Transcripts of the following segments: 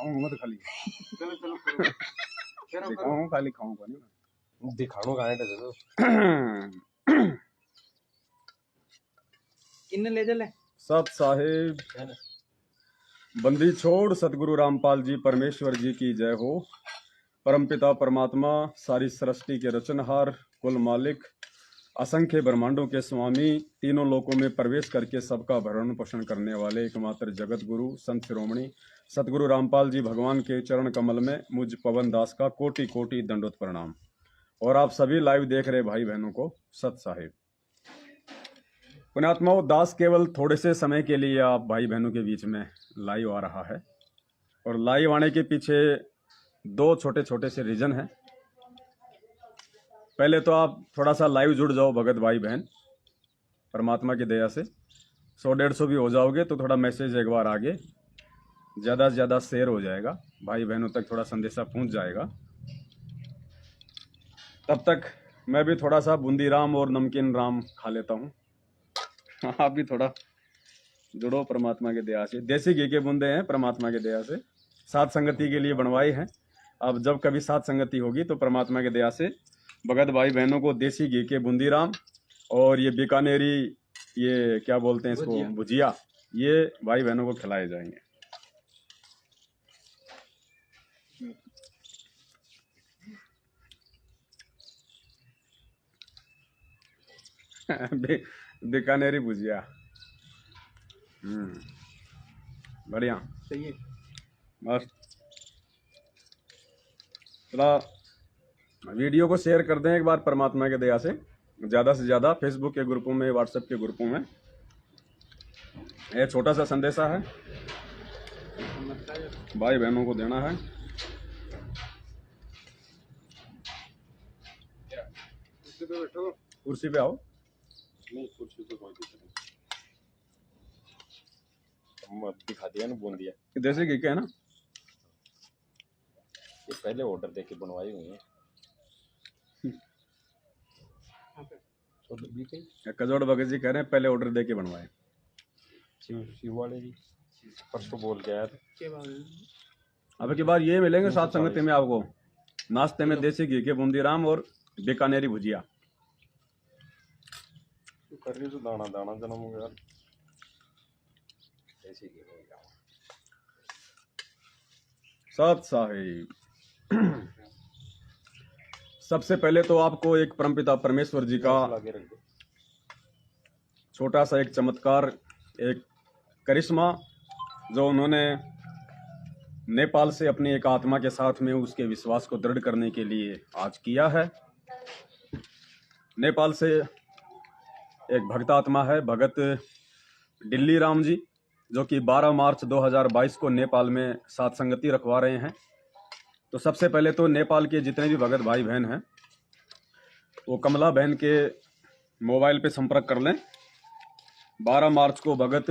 दिखाऊंगा मत खाली। चलो चलो दिखाऊंगा खाली, खाऊंगा नहीं दिखानो कहाँ है तो किन्ने ले चले सत साहिब। बंदी छोड़ सतगुरु रामपाल जी परमेश्वर जी की जय हो। परमपिता परमात्मा सारी सृष्टि के रचनहार, कुल मालिक, असंख्य ब्रह्मांडों के स्वामी, तीनों लोकों में प्रवेश करके सबका भरण पोषण करने वाले एकमात्र जगत गुरु संत शिरोमणि सतगुरु रामपाल जी भगवान के चरण कमल में मुझ पवन दास का कोटि कोटि दंडोत प्रणाम। और आप सभी लाइव देख रहे भाई बहनों को सत साहिब। पुण्यात्माओं, दास केवल थोड़े से समय के लिए आप भाई बहनों के बीच में लाइव आ रहा है, और लाइव आने के पीछे दो छोटे छोटे से रीजन हैं। पहले तो आप थोड़ा सा लाइव जुड़ जाओ भगत भाई बहन, परमात्मा की दया से 100-150 भी हो जाओगे तो थोड़ा मैसेज एक बार आगे ज़्यादा से ज़्यादा शेयर हो जाएगा, भाई बहनों तक थोड़ा संदेशा पहुंच जाएगा। तब तक मैं भी थोड़ा सा बूंदी राम और नमकीन राम खा लेता हूँ। आप भी थोड़ा जुड़ो परमात्मा के दया से। देसी घी के बूंदे हैं परमात्मा के दया से, सात संगति के लिए बनवाई हैं। अब जब कभी सात संगति होगी तो परमात्मा के दया से भगत भाई बहनों को देसी घी के बूंदी राम और ये बीकानेरी, ये क्या बोलते हैं इसको, भुजिया, ये भाई बहनों को खिलाए जाएंगे। बीकानेरी भुजिया बढ़िया, सही है मस्त। थोड़ा वीडियो को शेयर कर दें एक बार परमात्मा के दया से, ज़्यादा से ज़्यादा फेसबुक के ग्रुपों में, व्हाट्सएप के ग्रुपों में। ये छोटा सा संदेशा है भाई बहनों को देना है। कुर्सी पे आओ। नहीं, कुर्सी पे कोई दिक्कत नहीं। दिखा दिया ना बूंदिया, देसी घी के है ना, ये पहले ऑर्डर देके बनवाई हुई है। कजोड़ भगत जी कह रहे हैं पहले ऑर्डर दे के बनवाए। शिव वाले जी परसों बोल के आया था। अब की बार ये मिलेंगे सात संगति में आपको, नाश्ते में देसी घी के बूंदी राम और बीकानेरी भुजिया। कर रही तो दाना दाना जन्म हो गया। देसी घी सत साहिब। सबसे पहले तो आपको एक परमपिता परमेश्वर जी का छोटा सा एक चमत्कार, एक करिश्मा जो उन्होंने नेपाल से अपनी एक आत्मा के साथ में उसके विश्वास को दृढ़ करने के लिए आज किया है। नेपाल से एक भक्त आत्मा है, भगत डिल्ली राम जी, जो कि 12 मार्च 2022 को नेपाल में सात संगति रखवा रहे हैं। तो सबसे पहले तो नेपाल के जितने भी भगत भाई बहन हैं वो कमला बहन के मोबाइल पे संपर्क कर लें। 12 मार्च को भगत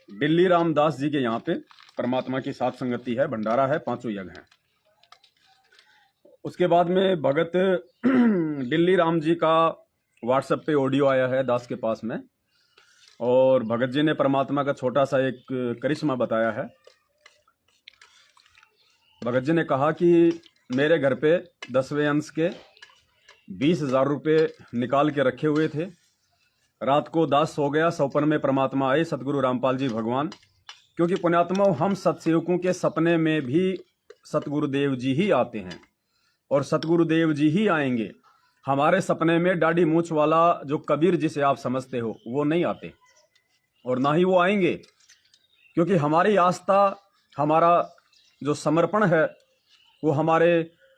डिल्ली रामदास जी के यहाँ पे परमात्मा की सात संगति है, भंडारा है, 5 यज्ञ हैं। उसके बाद में भगत डिल्ली राम जी का व्हाट्सएप पे ऑडियो आया है दास के पास में, और भगत जी ने परमात्मा का छोटा सा एक करिश्मा बताया है। भगत जी ने कहा कि मेरे घर पे 10वें अंश के 20,000 रुपये निकाल के रखे हुए थे। रात को दास सो गया, सपन में परमात्मा आए सतगुरु रामपाल जी भगवान, क्योंकि पुण्यात्मा हम सत्सेवकों के सपने में भी सतगुरुदेव जी ही आते हैं और सतगुरुदेव जी ही आएंगे। हमारे सपने में दाढ़ी मूंछ वाला जो कबीर जिसे आप समझते हो वो नहीं आते और ना ही वो आएंगे, क्योंकि हमारी आस्था, हमारा जो समर्पण है वो हमारे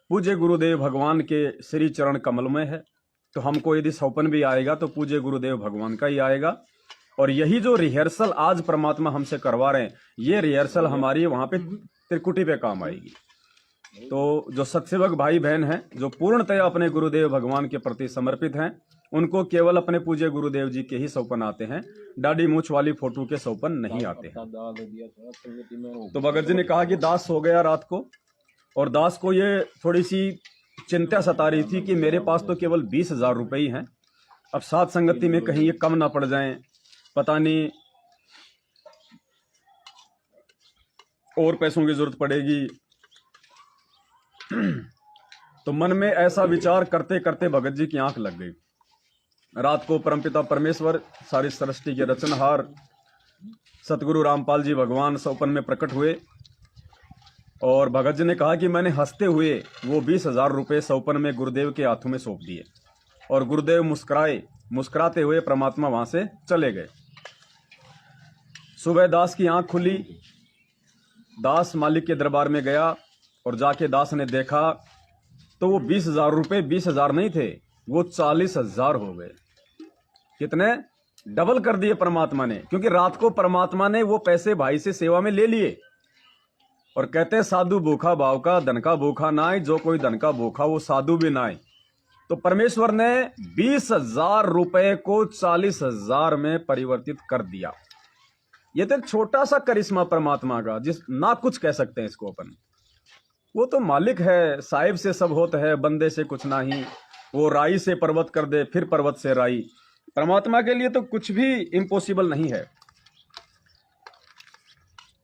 पूज्य गुरुदेव भगवान के श्री चरण कमल में है। तो हमको यदि सौपन भी आएगा तो पूज्य गुरुदेव भगवान का ही आएगा। और यही जो रिहर्सल आज परमात्मा हमसे करवा रहे हैं, ये रिहर्सल हमारी वहाँ पे त्रिकुटी पे काम आएगी। तो जो सत्सेवक भाई बहन हैं, जो पूर्णतया अपने गुरुदेव भगवान के प्रति समर्पित हैं, उनको केवल अपने पूज्य गुरुदेव जी के ही सौपन आते हैं, दाढ़ी मूछ वाली फोटो के सौपन नहीं आते हैं। तो भगत जी ने कहा कि दास सो गया रात को, और दास को ये थोड़ी सी चिंता सता रही थी कि मेरे पास तो केवल 20,000 रुपये ही हैं, अब सात संगति में कहीं ये कम ना पड़ जाएं, पता नहीं। और पैसों की जरूरत पड़ेगी। तो मन में ऐसा विचार करते करते भगत जी की आंख लग गई। रात को परमपिता परमेश्वर सारी सृष्टि के रचनहार सतगुरु रामपाल जी भगवान सौपन में प्रकट हुए और भगत जी ने कहा कि मैंने हंसते हुए वो 20,000 रुपये सौपन में गुरुदेव के हाथों में सौंप दिए और गुरुदेव मुस्कुराते हुए परमात्मा वहां से चले गए। सुबह दास की आंख खुली, दास मालिक के दरबार में गया और जाके दास ने देखा तो वो 20,000 रुपये 20,000 नहीं थे, वो 40,000 हो गए। कितने? डबल कर दिए परमात्मा ने, क्योंकि रात को परमात्मा ने वो पैसे भाई से सेवा में ले लिए और कहते हैं साधु भूखा भाव का धन का भूखा ना आए, जो कोई धन का भूखा वो साधु भी ना आए। तो परमेश्वर ने 20,000 रुपए को 40,000 में परिवर्तित कर दिया। ये तो एक छोटा सा करिश्मा परमात्मा का, जिस ना कुछ कह सकते हैं इसको अपन। वो तो मालिक है, साहिब से सब होता है, बंदे से कुछ नहीं। वो राई से पर्वत कर दे, फिर पर्वत से राई। परमात्मा के लिए तो कुछ भी इम्पॉसिबल नहीं है।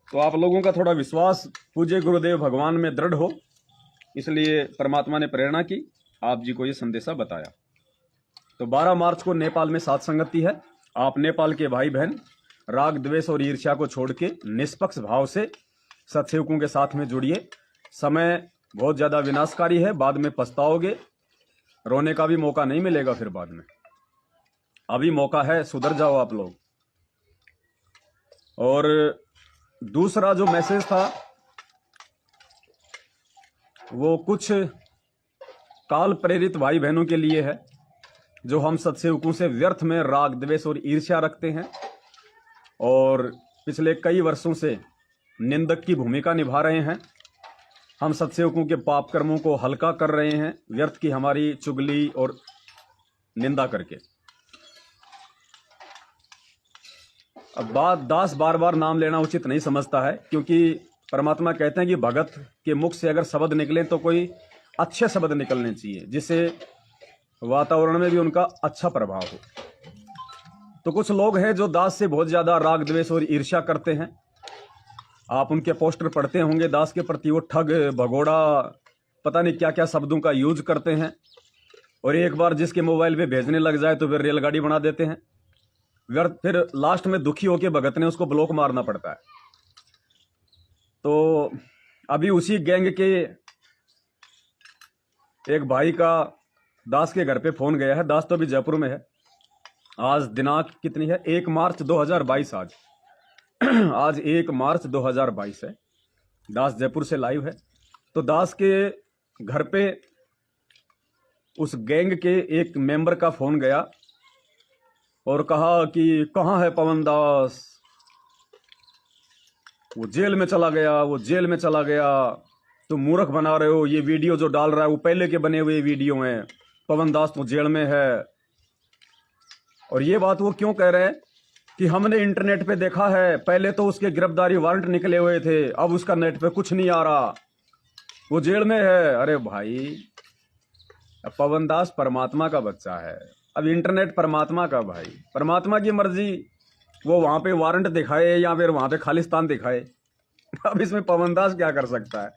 तो आप लोगों का थोड़ा विश्वास पूज्य गुरुदेव भगवान में दृढ़ हो, इसलिए परमात्मा ने प्रेरणा की, आप जी को ये संदेशा बताया। तो 12 मार्च को नेपाल में सात संगति है। आप नेपाल के भाई बहन राग द्वेष और ईर्ष्या को छोड़ के निष्पक्ष भाव से सत्सेवकों के साथ में जुड़िए। समय बहुत ज्यादा विनाशकारी है, बाद में पछताओगे, रोने का भी मौका नहीं मिलेगा फिर बाद में। अभी मौका है, सुधर जाओ आप लोग। और दूसरा जो मैसेज था वो कुछ काल प्रेरित भाई बहनों के लिए है, जो हम सत्सेवकों से व्यर्थ में राग द्वेष और ईर्ष्या रखते हैं और पिछले कई वर्षों से निंदक की भूमिका निभा रहे हैं। हम सत्सेवकों के पाप कर्मों को हल्का कर रहे हैं, व्यर्थ की हमारी चुगली और निंदा करके। अब दास बार बार नाम लेना उचित नहीं समझता है, क्योंकि परमात्मा कहते हैं कि भगत के मुख से अगर शब्द निकले तो कोई अच्छे शब्द निकलने चाहिए, जिससे वातावरण में भी उनका अच्छा प्रभाव हो। तो कुछ लोग हैं जो दास से बहुत ज्यादा राग द्वेष और ईर्ष्या करते हैं। आप उनके पोस्टर पढ़ते होंगे दास के प्रति, वो ठग भगोड़ा पता नहीं क्या क्या शब्दों का यूज करते हैं, और एक बार जिसके मोबाइल पे भेजने लग जाए तो फिर रेलगाड़ी बना देते हैं। फिर लास्ट में दुखी होकर भगत ने उसको ब्लॉक मारना पड़ता है। तो अभी उसी गैंग के एक भाई का दास के घर पे फोन गया है। दास तो अभी जयपुर में है। आज दिनांक कितनी है? 1 मार्च 2022 आज 1 मार्च 2022 है। दास जयपुर से लाइव है। तो दास के घर पे उस गैंग के एक मेंबर का फोन गया और कहा कि कहाँ है पवन दास? वो जेल में चला गया, वो जेल में चला गया। तुम मूर्ख बना रहे हो, ये वीडियो जो डाल रहा है वो पहले के बने हुए वीडियो हैं। पवन दास तो जेल में है। और ये बात वो क्यों कह रहे हैं कि हमने इंटरनेट पे देखा है, पहले तो उसके गिरफ्तारी वारंट निकले हुए थे, अब उसका नेट पे कुछ नहीं आ रहा, वो जेल में है। अरे भाई, पवन दास परमात्मा का बच्चा है, अब इंटरनेट परमात्मा का भाई, परमात्मा की मर्जी। वो वहां पे वारंट दिखाए या फिर वहां पे खालिस्तान दिखाए, अब इसमें पवन दास क्या कर सकता है?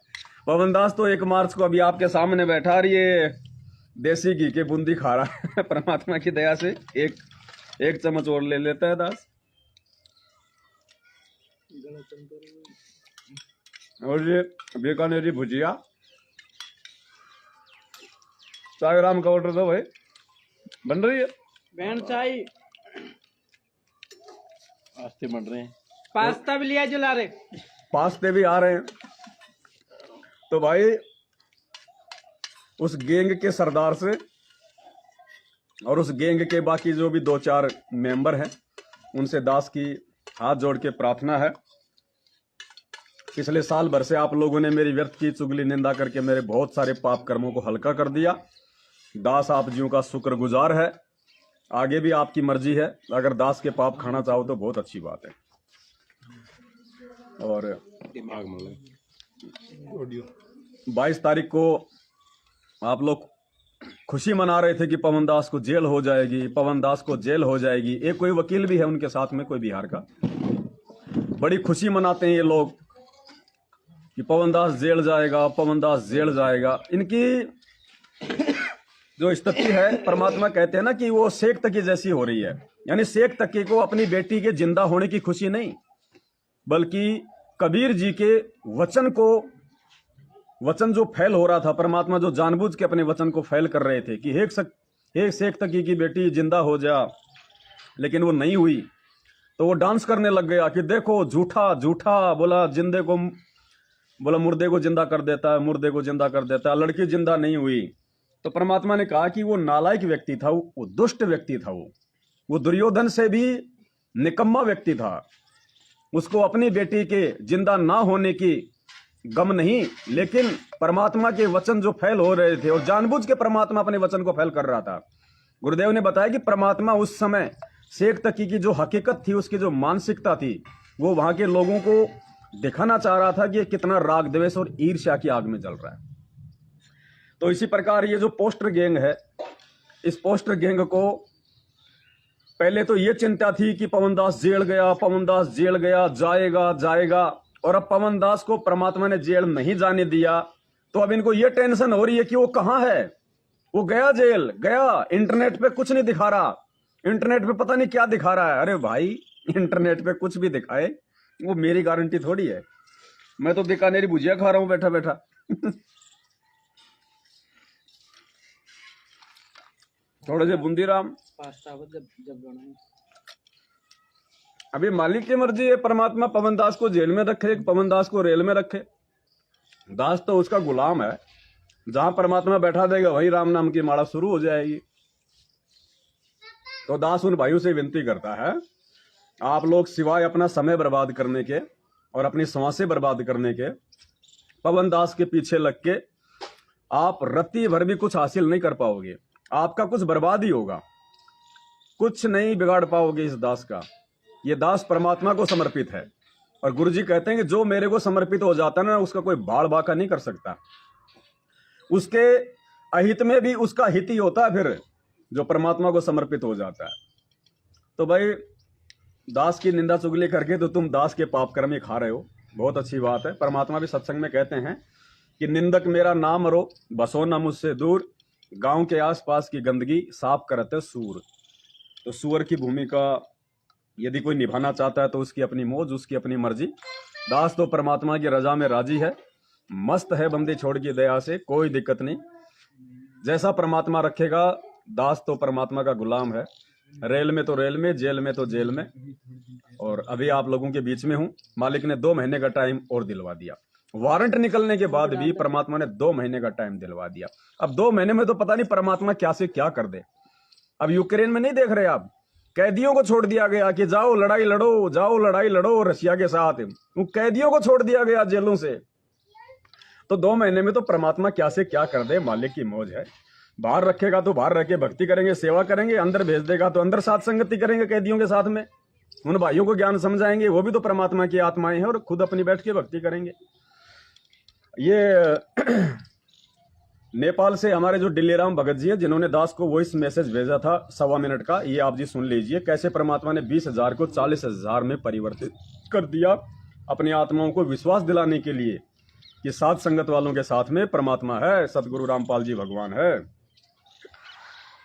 पवन दास तो 1 मार्च को अभी आपके सामने बैठा और ये देसी घी के बूंदी खा रहा है। परमात्मा की दया से एक चम्मच और ले लेता है दास। और ये बीकानेरी भुजिया, 100 ग्राम का ऑर्डर दो भाई, बन रही है। बैंड चाय आस्ते बन रहे हैं। पास्ता भी लिया जो ला रहे, पास्ते भी आ रहे हैं। तो भाई उस गैंग के सरदार से और उस गैंग के बाकी जो भी 2-4 मेंबर हैं, उनसे दास की हाथ जोड़ के प्रार्थना है। पिछले साल भर से आप लोगों ने मेरी व्यर्थ की चुगली निंदा करके मेरे बहुत सारे पाप कर्मों को हल्का कर दिया। दास आप जीव का शुक्रगुजार है। आगे भी आपकी मर्जी है, अगर दास के पाप खाना चाहो तो बहुत अच्छी बात है। और 22 तारीख को आप लोग खुशी मना रहे थे कि पवन दास को जेल हो जाएगी, पवन दास को जेल हो जाएगी। एक कोई वकील भी है उनके साथ में, कोई बिहार का, बड़ी खुशी मनाते हैं ये लोग। कि पवन दास जेल जाएगा, पवन दास जेल जाएगा। इनकी जो स्थिति है, परमात्मा कहते हैं ना कि वो शेख तकी जैसी हो रही है। यानी शेख तकी को अपनी बेटी के जिंदा होने की खुशी नहीं, बल्कि कबीर जी के वचन जो फैल हो रहा था, परमात्मा जो जानबूझ के अपने वचन को फैल कर रहे थे कि हे शेख तकी की बेटी जिंदा हो जा, लेकिन वो नहीं हुई। तो वो डांस करने लग गया कि देखो झूठा झूठा, बोला मुर्दे को जिंदा कर देता है, मुर्दे को जिंदा कर देता है, लड़की जिंदा नहीं हुई। तो परमात्मा ने कहा कि वो नालायक व्यक्ति था, वो दुष्ट व्यक्ति था, वो दुर्योधन से भी निकम्मा व्यक्ति था। उसको अपनी बेटी के जिंदा ना होने की गम नहीं, लेकिन परमात्मा के वचन जो फैल हो रहे थे और जानबूझ के परमात्मा अपने वचन को फैल कर रहा था। गुरुदेव ने बताया कि परमात्मा उस समय शेख तकी की जो हकीकत थी, उसकी जो मानसिकता थी, वो वहां के लोगों को दिखाना चाह रहा था कि कितना राग द्वेष और ईर्ष्या की आग में जल रहा है। तो इसी प्रकार ये जो पोस्टर गैंग है, इस पोस्टर गैंग को पहले तो ये चिंता थी कि पवन दास जेल गया, पवन दास जेल गया, जाएगा, और अब पवन दास को परमात्मा ने जेल नहीं जाने दिया। तो अब इनको ये टेंशन हो रही है कि वो कहां है, वो गया जेल, गया, इंटरनेट पे कुछ नहीं दिखा रहा, इंटरनेट पे पता नहीं क्या दिखा रहा है। अरे भाई, इंटरनेट पे कुछ भी दिखाए, वो मेरी गारंटी थोड़ी है। मैं तो बीकानेरी भुजिया खा रहा हूं बैठा बैठा। थोड़े से बूंदीराम अभी मालिक की मर्जी है, परमात्मा पवन दास को जेल में रखे, पवन दास को रेल में रखे। दास तो उसका गुलाम है, जहां परमात्मा बैठा देगा वही राम नाम की माला शुरू हो जाएगी। तो दास उन भाइयों से विनती करता है, आप लोग सिवाय अपना समय बर्बाद करने के और अपनी सांसें बर्बाद करने के, पवन दास के पीछे लग के आप रत्ती भर भी कुछ हासिल नहीं कर पाओगे। आपका कुछ बर्बाद ही होगा, कुछ नहीं बिगाड़ पाओगे इस दास का। ये दास परमात्मा को समर्पित है, और गुरु जी कहते हैं कि जो मेरे को समर्पित हो जाता है ना, उसका कोई बाड़ बाका नहीं कर सकता। उसके अहित में भी उसका हित ही होता है फिर, जो परमात्मा को समर्पित हो जाता है। तो भाई, दास की निंदा चुगली करके तो तुम दास के पाप कर्म ही खा रहे हो, बहुत अच्छी बात है। परमात्मा भी सत्संग में कहते हैं कि निंदक मेरा नाम रो, बसो न मुझसे दूर, गांव के आसपास की गंदगी साफ करते सूर। तो सूअर की भूमिका यदि कोई निभाना चाहता है तो उसकी अपनी मौज, उसकी अपनी मर्जी। दास तो परमात्मा की रजा में राजी है, मस्त है बंदी छोड़ की दया से, कोई दिक्कत नहीं। जैसा परमात्मा रखेगा, दास तो परमात्मा का गुलाम है। रेल में तो रेल में, जेल में तो जेल में। और अभी आप लोगों के बीच में हूं। मालिक ने 2 महीने का टाइम और दिलवा दिया। वारंट निकलने के बाद भी परमात्मा ने 2 महीने का टाइम दिलवा दिया। अब 2 महीने में तो पता नहीं परमात्मा क्या से क्या कर दे। अब यूक्रेन में नहीं देख रहे आप, कैदियों को छोड़ दिया गया कि जाओ लड़ाई लड़ो, जाओ लड़ाई लड़ो रशिया के साथ। वो कैदियों को छोड़ दिया गया जेलों से। तो 2 महीने में तो परमात्मा क्या से क्या कर दे, मालिक की मौज है। बाहर रखेगा तो बाहर रह के भक्ति करेंगे, सेवा करेंगे, अंदर भेज देगा तो अंदर साथ संगति करेंगे कैदियों के साथ में, उन भाइयों को ज्ञान समझाएंगे, वो भी तो परमात्मा की आत्माएं हैं, और खुद अपनी बैठ के भक्ति करेंगे। ये नेपाल से हमारे जो डिल्लीराम भगत जी है, जिन्होंने दास को वॉइस मैसेज भेजा था 1.25 मिनट का, ये आप जी सुन लीजिए, कैसे परमात्मा ने 20,000 को 40,000 में परिवर्तित कर दिया, अपनी आत्माओं को विश्वास दिलाने के लिए कि साथ संगत वालों के साथ में परमात्मा है, सतगुरु रामपाल जी भगवान है।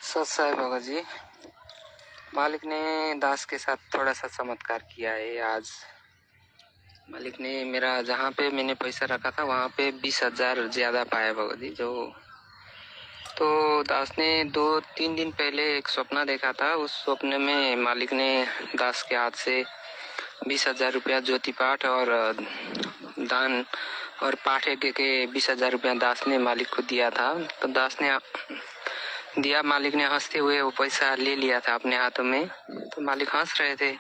सच है भगत जी, मालिक ने दास के साथ थोड़ा सा चमत्कार किया है आज। मालिक ने मेरा जहाँ पे मैंने पैसा रखा था वहाँ पे 20,000 ज्यादा पाया भगत जी। जो तो दास ने 2-3 दिन पहले एक सपना देखा था, उस सपने में मालिक ने दास के हाथ से 20,000 रुपया ज्योति पाठ और दान और पाठ के 20,000 रुपया दास ने मालिक को दिया था। तो दास ने दिया, मालिक ने हंसते हुए वो पैसा ले लिया था अपने हाथों में। तो मालिक हंस रहे थे।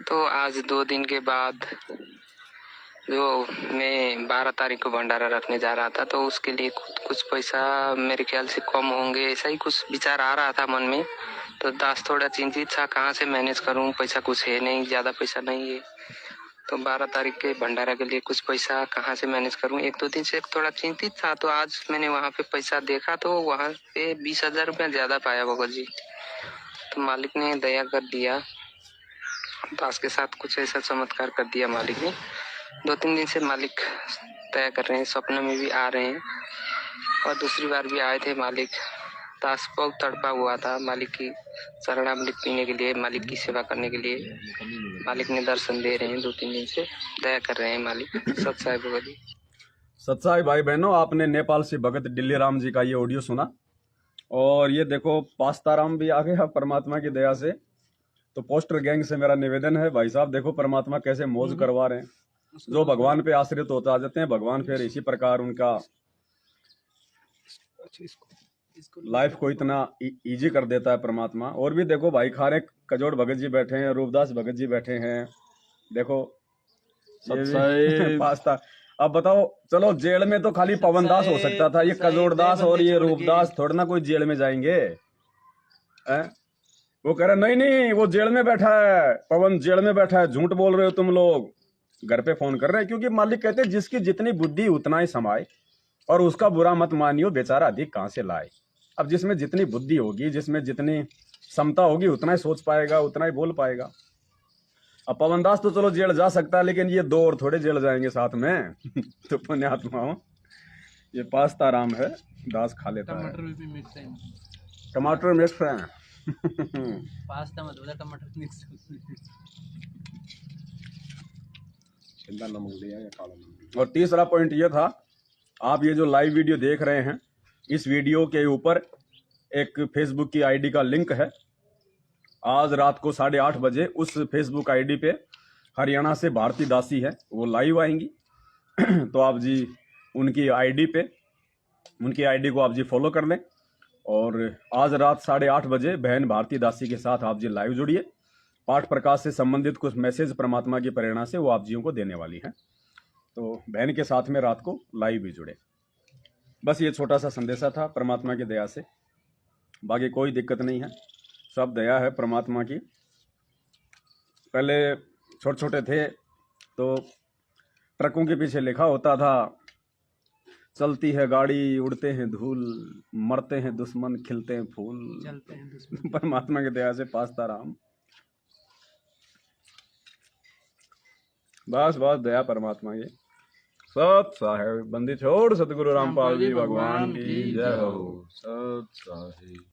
तो आज 2 दिन के बाद जो मैं 12 तारीख को भंडारा रखने जा रहा था, तो उसके लिए कुछ पैसा मेरे ख्याल से कम होंगे, ऐसा ही कुछ विचार आ रहा था मन में। तो दास थोड़ा चिंतित था, कहाँ से मैनेज करूं, पैसा कुछ है नहीं, ज्यादा पैसा नहीं है। तो 12 तारीख के भंडारा के लिए कुछ पैसा कहाँ से मैनेज करूं, 1-2 दिन से थोड़ा चिंतित था। तो आज मैंने वहाँ पे पैसा देखा तो वहाँ पे 20,000 रुपया ज्यादा पाया भगत जी। तो मालिक ने दया कर दिया, दास के साथ कुछ ऐसा चमत्कार कर दिया मालिक ने। 2-3 दिन से मालिक तय कर रहे हैं, सपने में भी आ रहे हैं। और दूसरी बार भी आए थे मालिक, दास बहुत तड़पा हुआ था मालिक की शरणामृत पीने के लिए, मालिक की सेवा करने के लिए। मालिक ने दर्शन दे रहे हैं, 2-3 दिन से दया कर रहे हैं मालिक। सत्साई भगवती। सत्साई भाई बहनों, आपने नेपाल से भगत डिल्ली राम जी का ये ऑडियो सुना, और ये देखो पास्ताराम भी आ गया परमात्मा की दया से। तो पोस्टर गैंग से मेरा निवेदन है, भाई साहब देखो परमात्मा कैसे मौज करवा रहे हैं। जो भगवान पे आश्रित होता आ जाते हैं, भगवान फिर इसी प्रकार उनका लाइफ को इतना इजी कर देता है परमात्मा। और भी देखो भाई खारे कजोड़ भगत जी बैठे हैं, रूपदास भगत जी बैठे हैं, देखो पास्ता। अब बताओ, चलो जेल में तो खाली पवन दास हो सकता था, ये कजोड़ दास और ये रूपदास थोड़ा ना कोई जेल में जाएंगे। वो कह रहे नहीं नहीं वो जेल में बैठा है, पवन जेल में बैठा है, झूठ बोल रहे हो तुम लोग। घर पे फोन कर रहे हैं, क्योंकि मालिक कहते हैं जिसकी जितनी बुद्धि उतना ही समाए, और उसका बुरा मत मानियो, बेचारा अधिक कहां से लाए। अब जिसमें जितनी बुद्धि होगी, जिसमें जितनी क्षमता होगी, उतना ही सोच पाएगा, उतना ही बोल पाएगा। अब पवन दास तो चलो जेल जा सकता है, लेकिन ये 2 और थोड़े जेल जाएंगे साथ में। तो पुण्यात्माओं, ये पास्ता राम है, दास खा लेता है। टमाटर मिक्स है। पास्ता मत बोला, टमाटर मिक्स। नमक दिया या काला नमक। और तीसरा पॉइंट ये था, आप ये जो लाइव वीडियो देख रहे हैं, इस वीडियो के ऊपर एक फेसबुक की आईडी का लिंक है। आज रात को 8:30 बजे उस फेसबुक आईडी पे हरियाणा से भारती दासी है, वो लाइव आएंगी। तो आप जी उनकी आईडी को आप जी फॉलो कर लें, और आज रात 8:30 बजे बहन भारती दासी के साथ आप जी लाइव जुड़िए। पाठ प्रकाश से संबंधित कुछ मैसेज परमात्मा की प्रेरणा से वो आप जियों को देने वाली हैं। तो बहन के साथ में रात को लाइव भी जुड़े। बस ये छोटा सा संदेशा था परमात्मा की दया से, बाकी कोई दिक्कत नहीं है, सब दया है परमात्मा की। पहले छोटे छोटे थे तो ट्रकों के पीछे लिखा होता था, चलती है गाड़ी उड़ते हैं धूल, मरते हैं दुश्मन खिलते हैं फूल। चलते हैं दुश्मन। परमात्मा की दया से पास्ता राम, बस बस दया परमात्मा की। सत साहेब बंदी छोड़ सतगुरु रामपाल जी भगवान की जय हो। सत साहेब।